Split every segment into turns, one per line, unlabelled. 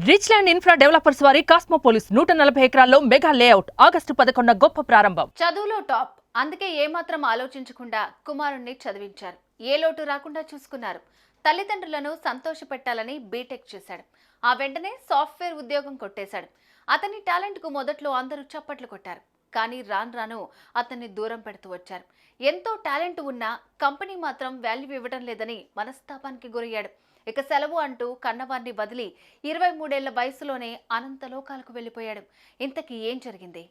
Rich land infra developers వారి కాస్మోపోలిస్ 140 ఎకరాల్లో mega layout August 11 గొప్ప ప్రారంభం.
చదువులో టాప్, అందుకే ఏమాత్రం ఆలోచించకుండా కుమారుణ్ణి చదివించారు. ఏ లోటు రాకుండా చూసుకున్నారు. తల్లిదండ్రులను సంతోషపెట్టాలని బీటెక్ చేశాడు. ఆ వెంటనే సాఫ్ట్వేర్ ఉద్యోగం కొట్టేశాడు. అతని టాలెంట్ కు మొదట్లో అందరూ చప్పట్లు కొట్టారు. కానీ రాను రాను అతన్ని దూరం పెడుతూ వచ్చారు. ఎంతో టాలెంట్ ఉన్నా కంపెనీ మాత్రం వాల్యూ ఇవ్వడం లేదని మనస్తాపానికి గురయ్యాడు. ఇక సెలవు అంటూ కన్నవారిని వదిలి 23 ఏళ్ల వయసులోనే అనంత లోకాలకు వెళ్లిపోయాడు. ఇంతకీ ఏం జరిగింది?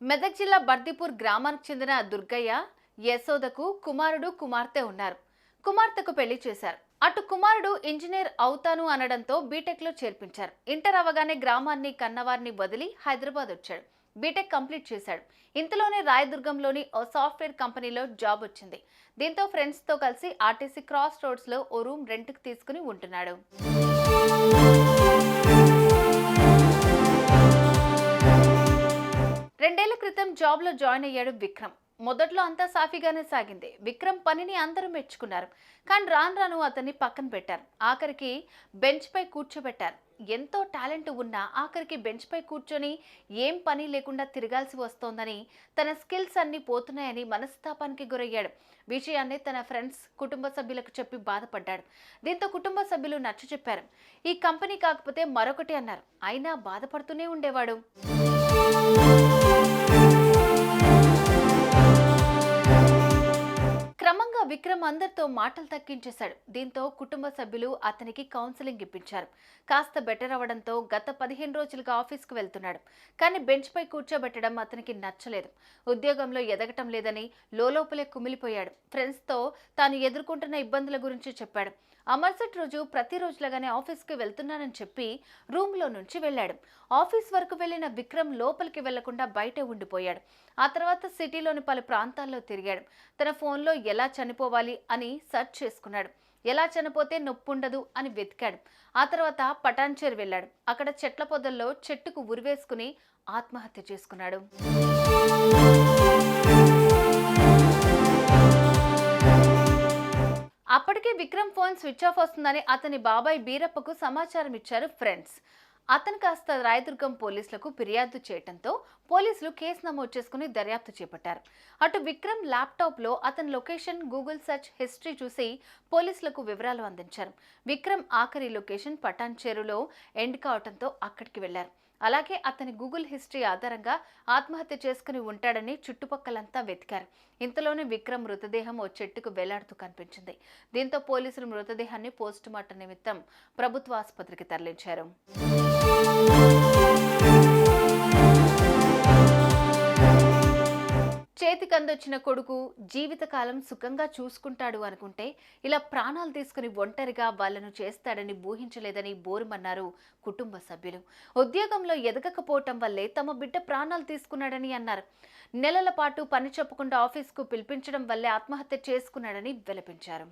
మెదక్ జిల్లా బర్దిపూర్ గ్రామానికి చెందిన దుర్గయ్య, యశోదకు కుమారుడు కుమార్తె ఉన్నారు. కుమార్తెకు పెళ్లి చేశారు. అటు కుమారుడు ఇంజనీర్ అవుతాను అనడంతో బీటెక్ లో చేర్పించారు. ఇంటర్ అవగానే గ్రామాన్ని కన్నవారిని వదిలి హైదరాబాద్ వచ్చాడు. బీటెక్ కంప్లీట్ చేశాడు. ఇంతలోనే రాయదుర్గంలోని ఓ సాఫ్ట్వేర్ కంపెనీలో జాబ్ వచ్చింది. దీంతో ఫ్రెండ్స్ తో కలిసి ఆర్టీసీ క్రాస్ రోడ్స్ లో ఓ రూమ్ రెంట్కి తీసుకుని ఉంటున్నాడు. 2 ఏళ్ల క్రితం జాబ్ లో జాయిన్ అయ్యాడు విక్రమ్. మొదట్లో అంతా సాఫీగానే సాగింది. విక్రమ్ పనిని అందరూ మెచ్చుకున్నారు. కానీ రాను రాను అతన్ని పక్కన పెట్టారు. ఆఖరికి బెంచ్ పై కూర్చోబెట్టారు. ఎంతో టాలెంట్ ఉన్నా ఆఖరికి బెంచ్ పై కూర్చొని ఏం పని లేకుండా తిరగాల్సి వస్తోందని, తన స్కిల్స్ అన్ని పోతున్నాయని మనస్తాపానికి గురయ్యాడు. విషయాన్ని తన ఫ్రెండ్స్, కుటుంబ సభ్యులకు చెప్పి బాధపడ్డాడు. దీంతో కుటుంబ సభ్యులు నచ్చచెప్పారు. ఈ కంపెనీ కాకపోతే మరొకటి అన్నారు. అయినా బాధపడుతూనే ఉండేవాడు. క్రమంగా విక్రమ్ అందరితో మాటలు తగ్గించేశాడు. దీంతో కుటుంబ సభ్యులు అతనికి కౌన్సిలింగ్ ఇప్పించారు. కాస్త బెటర్ అవడంతో గత 15 రోజులుగా ఆఫీస్కు వెళ్తున్నాడు. కానీ బెంచ్ పై కూర్చోబెట్టడం అతనికి నచ్చలేదు. ఉద్యోగంలో ఎదగటం లేదని లోపలే కుమిలిపోయాడు. ఫ్రెండ్స్తో తాను ఎదుర్కొంటున్న ఇబ్బందుల గురించి చెప్పాడు. ఆ మరుసటి రోజు ప్రతిరోజులాగానే ఆఫీస్కి వెళ్తున్నానని చెప్పి రూమ్లో నుంచి వెళ్ళాడు. ఆఫీస్ వరకు వెళ్లిన విక్రమ్ లోపలికి వెళ్లకుండా బయటే ఉండిపోయాడు. ఆ తర్వాత సిటీలోని పలు ప్రాంతాల్లో తిరిగాడు. తన ఫోన్లో ఎలా చనిపోవాలి అని సెర్చ్ చేసుకున్నాడు. ఎలా చనిపోతే నొప్పుండదు అని వెతికాడు. ఆ తర్వాత పటాన్చేరు వెళ్ళాడు. అక్కడ చెట్ల పొదల్లో చెట్టుకు ఉరివేసుకుని ఆత్మహత్య చేసుకున్నాడు. అప్పటికే విక్రమ్ ఫోన్ స్విచ్ ఆఫ్ వస్తుందని అతని బాబాయ్ బీరప్పకు సమాచారం ఇచ్చారు ఫ్రెండ్స్. అతను కాస్త రాయదుర్గం పోలీసులకు ఫిర్యాదు చేయడంతో పోలీసులు కేసు నమోదు చేసుకుని దర్యాప్తు చేపట్టారు. అటు విక్రమ్ ల్యాప్టాప్లో అతని లొకేషన్, గూగుల్ సెర్చ్ హిస్టరీ చూసి పోలీసులకు వివరాలు అందించారు. విక్రమ్ ఆఖరి లొకేషన్ పటాన్చేరులో ఎండ్ కావడంతో అక్కడికి వెళ్లారు. అలాగే అతని గూగుల్ హిస్టరీ ఆధారంగా ఆత్మహత్య చేసుకుని ఉంటాడని చుట్టుపక్కలంతా వెతికారు. ఇంతలోనే విక్రమ్ మృతదేహం ఓ చెట్టుకు వేలాడుతూ కనిపించింది. దీంతో పోలీసులు మృతదేహాన్ని పోస్టుమార్టం నిమిత్తం ప్రభుత్వ ఆసుపత్రికి తరలించారు. చేతికందొచ్చిన కొడుకు జీవితకాలం సుఖంగా చూసుకుంటాడు అనుకుంటే ఇలా ప్రాణాలు తీసుకుని ఒంటరిగా వాళ్లను చేస్తాడని ఊహించలేదని బోరుమన్నారు కుటుంబ సభ్యులు. ఉద్యోగంలో ఎదగకపోవటం వల్లే తమ బిడ్డ ప్రాణాలు తీసుకున్నాడని అన్నారు. నెలల పాటు పని చెప్పకుండా ఆఫీస్కు పిలిపించడం వల్లే ఆత్మహత్య చేసుకున్నాడని విలపించారు.